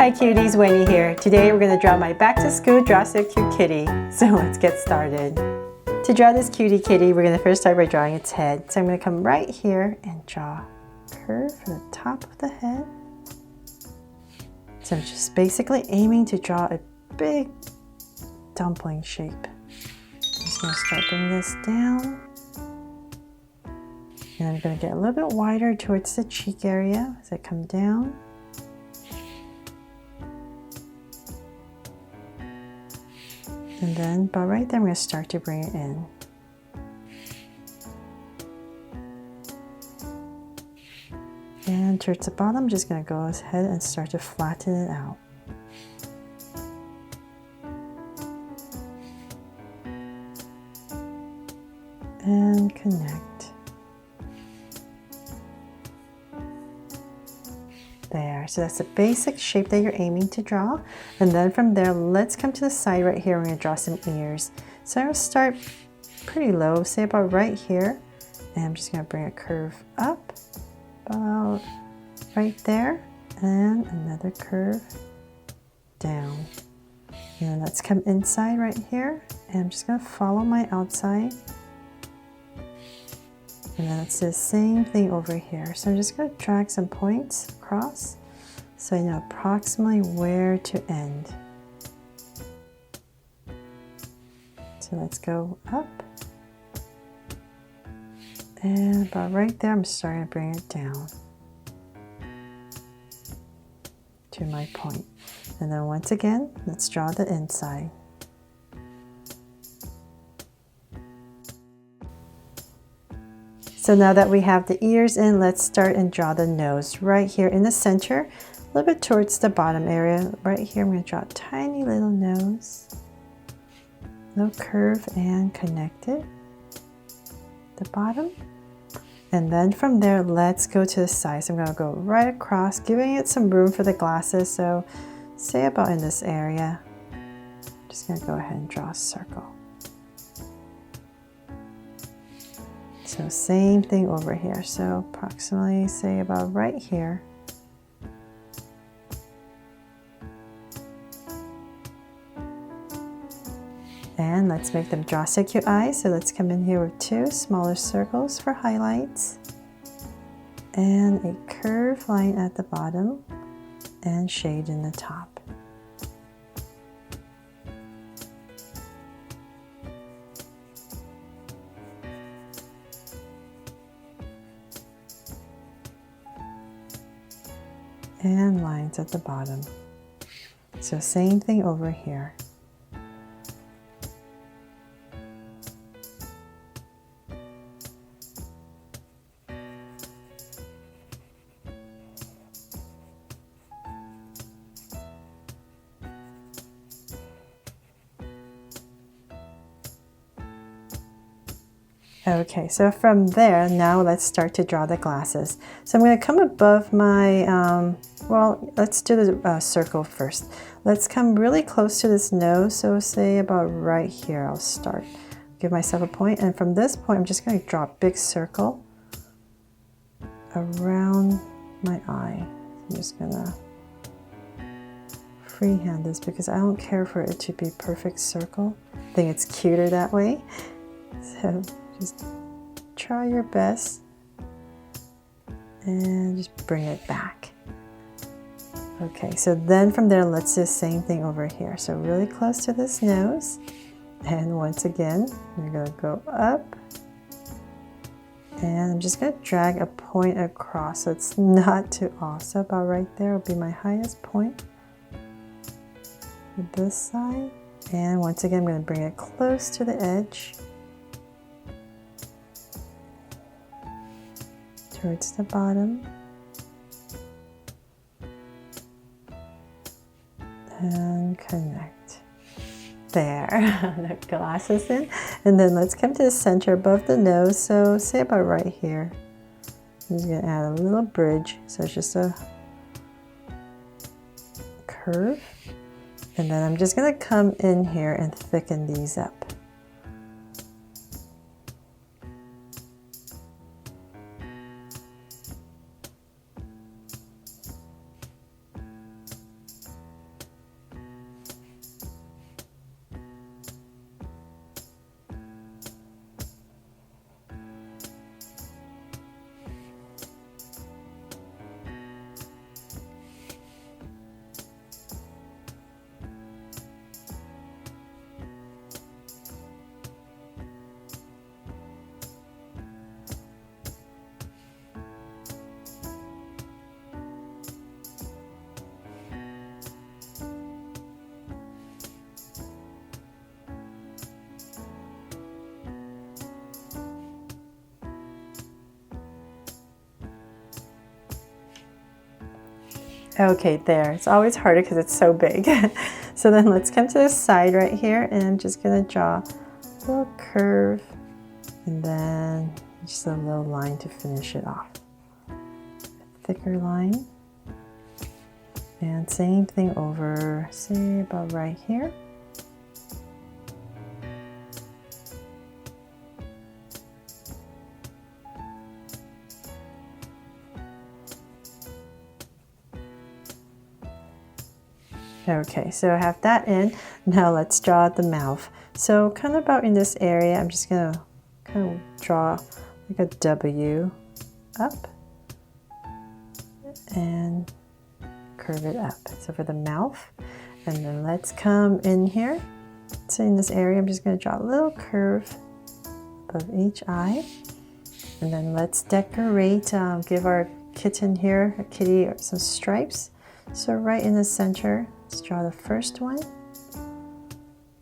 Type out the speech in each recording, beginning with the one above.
Hi cuties, Winnie here. Today we're going to draw my back to school Draw So Cute kitty. So let's get started. To draw this cutie kitty, we're going to first start by drawing its head. So I'm going to come right here and draw a curve for the top of the head. So I'm just basically aiming to draw a big dumpling shape. I'm just going to start bringing this down. And I'm going to get a little bit wider towards the cheek area as I come down. And then about right there, I'm going to start to bring it in. And towards the bottom, I'm just going to go ahead and start to flatten it out. And connect. There, so that's the basic shape that you're aiming to draw. And then from there, let's come to the side right here. We're going to draw some ears. So I'm going to start pretty low, say about right here. And I'm just going to bring a curve up, about right there. And another curve down. And then let's come inside right here. And I'm just going to follow my outside. And then it's the same thing over here. So I'm just going to drag some points across so I know approximately where to end. So let's go up. And about right there, I'm starting to bring it down to my point. And then once again, let's draw the inside. So now that we have the ears in, let's start and draw the nose right here in the center, a little bit towards the bottom area. Right here, I'm going to draw a tiny little nose, little curve and connect it, the bottom. And then from there, let's go to the side. So I'm going to go right across, giving it some room for the glasses. So say about in this area. I'm just going to go ahead and draw a circle. So same thing over here. So approximately say about right here. And let's make them draw so cute eyes. So let's come in here with two smaller circles for highlights. And a curved line at the bottom and shade in the top. And lines at the bottom. So same thing over here. Okay, so from there, now let's start to draw the glasses. So I'm going to come above my, well, let's do the circle first. Let's come really close to this nose, so say about right here I'll start. Give myself a point, and from this point I'm just going to draw a big circle around my eye. I'm just going to freehand this because I don't care for it to be perfect circle. I think it's cuter that way. So just try your best and just bring it back. Okay, so then from there, let's do the same thing over here. So really close to this nose. And once again, we're going to go up. And I'm just going to drag a point across so it's not too off. So about right there will be my highest point for this side. And once again, I'm going to bring it close to the edge. Towards the bottom and connect. There, the glasses in, and then let's come to the center above the nose. So say about right here. I'm just going to add a little bridge, so it's just a curve, and then I'm just going to come in here and thicken these up. Okay, there. It's always harder because it's so big. So then let's come to the side right here, and I'm just gonna draw a little curve and then just a little line to finish it off. A thicker line. And same thing over, say about right here. Okay, so I have that in. Now let's draw the mouth. So kind of about in this area, I'm just gonna kind of draw like a W up and curve it up. So for the mouth, and then let's come in here. So in this area, I'm just gonna draw a little curve above each eye. And then let's decorate, give our kitten here, a kitty, some stripes. So right in the center, let's draw the first one,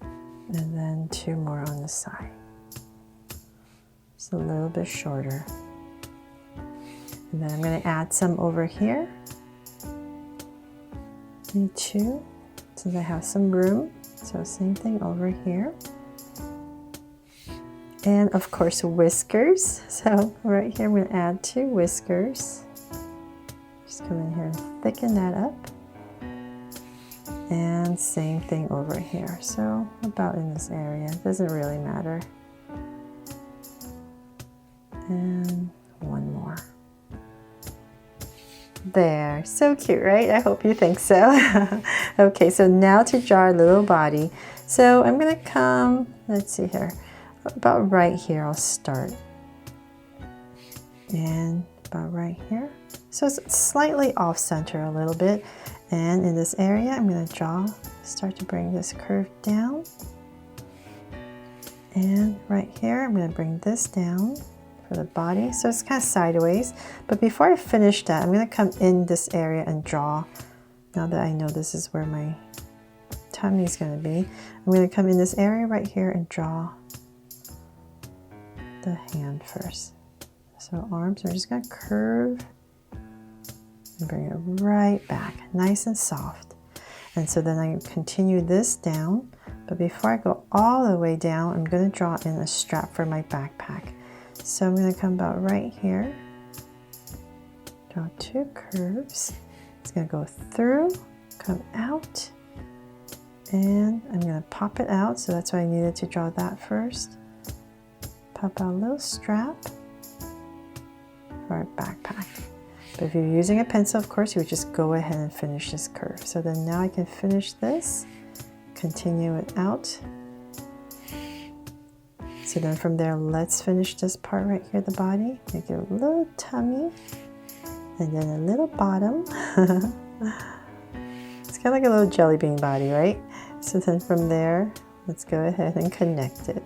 and then 2 more on the side. Just a little bit shorter. And then I'm going to add some over here. Me too, since I have some room. So same thing over here. And of course whiskers. So right here I'm going to add 2 whiskers. Just come in here and thicken that up. And same thing over here. So about in this area, doesn't really matter. And 1 more. There, so cute, right? I hope you think so. Okay, so now to draw our little body. So I'm gonna come, let's see here, about right here I'll start. And about right here. So it's slightly off center a little bit. And in this area, I'm gonna start to bring this curve down. And right here, I'm gonna bring this down for the body. So it's kind of sideways. But before I finish that, I'm gonna come in this area and draw. Now that I know this is where my tummy is gonna be, I'm gonna come in this area right here and draw the hand first. So arms, I'm just gonna curve and bring it right back, nice and soft. And so then I continue this down, but before I go all the way down, I'm going to draw in a strap for my backpack. So I'm going to come about right here, draw 2 curves. It's going to go through, come out, and I'm going to pop it out. So that's why I needed to draw that first. Pop out a little strap for our backpack. But if you're using a pencil, of course, you would just go ahead and finish this curve. So then now I can finish this, continue it out. So then from there, let's finish this part right here, the body. Make it a little tummy, and then a little bottom. It's kind of like a little jelly bean body, right? So then from there, let's go ahead and connect it.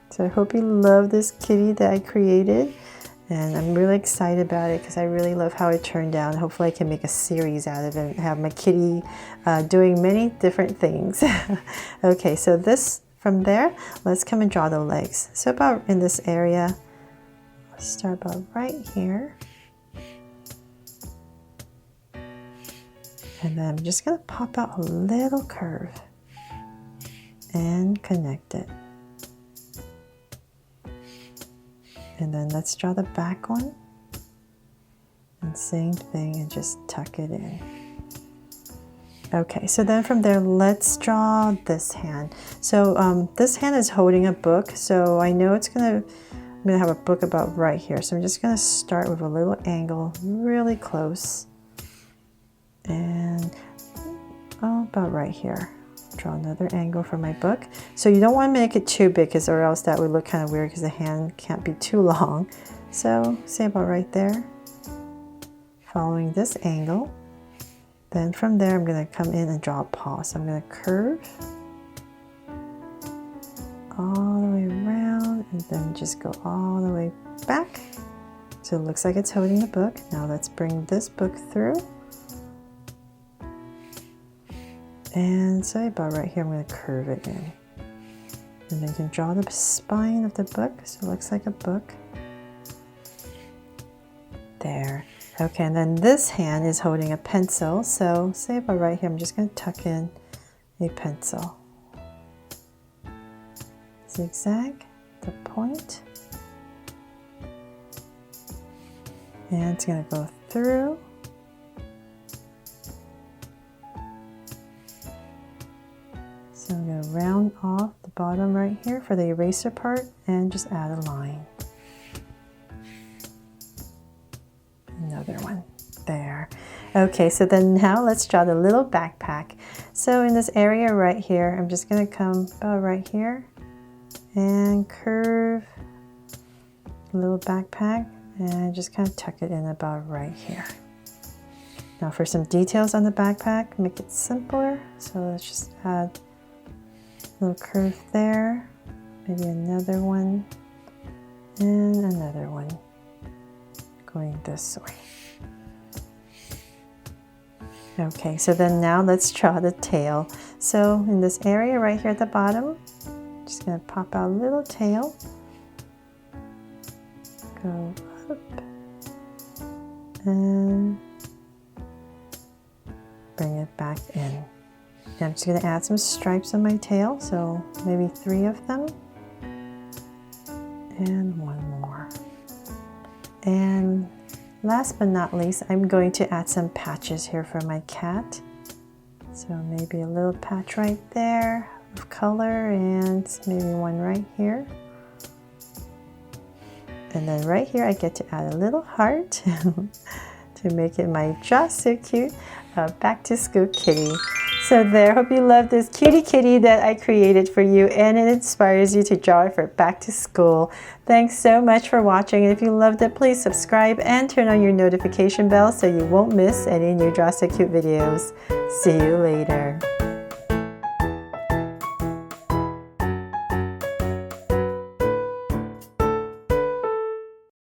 So I hope you love this kitty that I created, and I'm really excited about it because I really love how it turned out. Hopefully I can make a series out of it and have my kitty doing many different things. Okay, so this, from there, let's come and draw the legs. So about in this area, let's start about right here. And then I'm just gonna pop out a little curve and connect it. And then let's draw the back one. And same thing, and just tuck it in. Okay, so then from there, let's draw this hand. So this hand is holding a book. So I know I'm gonna have a book about right here. So I'm just gonna start with a little angle really close. And about right here. Draw another angle for my book. So you don't want to make it too big, or else that would look kind of weird because the hand can't be too long. So say about right there, following this angle. Then from there, I'm going to come in and draw a paw. So I'm going to curve all the way around and then just go all the way back. So it looks like it's holding the book. Now let's bring this book through. And so about right here, I'm going to curve it in. And then you can draw the spine of the book, so it looks like a book. There. Okay, and then this hand is holding a pencil. So say about right here, I'm just going to tuck in a pencil. Zigzag the point. And it's going to go through. So I'm going to round off the bottom right here for the eraser part and just add a line. Another one there. Okay, so then now let's draw the little backpack. So in this area right here, I'm just going to come about right here and curve the little backpack and just kind of tuck it in about right here. Now for some details on the backpack, make it simpler. So let's just add a little curve there, maybe another one, and another one going this way. Okay, so then now let's draw the tail. So in this area right here at the bottom, just going to pop out a little tail, go up, and bring it back in. And I'm just going to add some stripes on my tail, so maybe 3 of them, and 1 more. And last but not least, I'm going to add some patches here for my cat. So maybe a little patch right there of color and maybe one right here. And then right here I get to add a little heart to make it my just so cute back to school kitty. So there, hope you love this cutie kitty that I created for you and it inspires you to draw it for back to school. Thanks so much for watching, and if you loved it, please subscribe and turn on your notification bell so you won't miss any new Draw So Cute videos. See you later.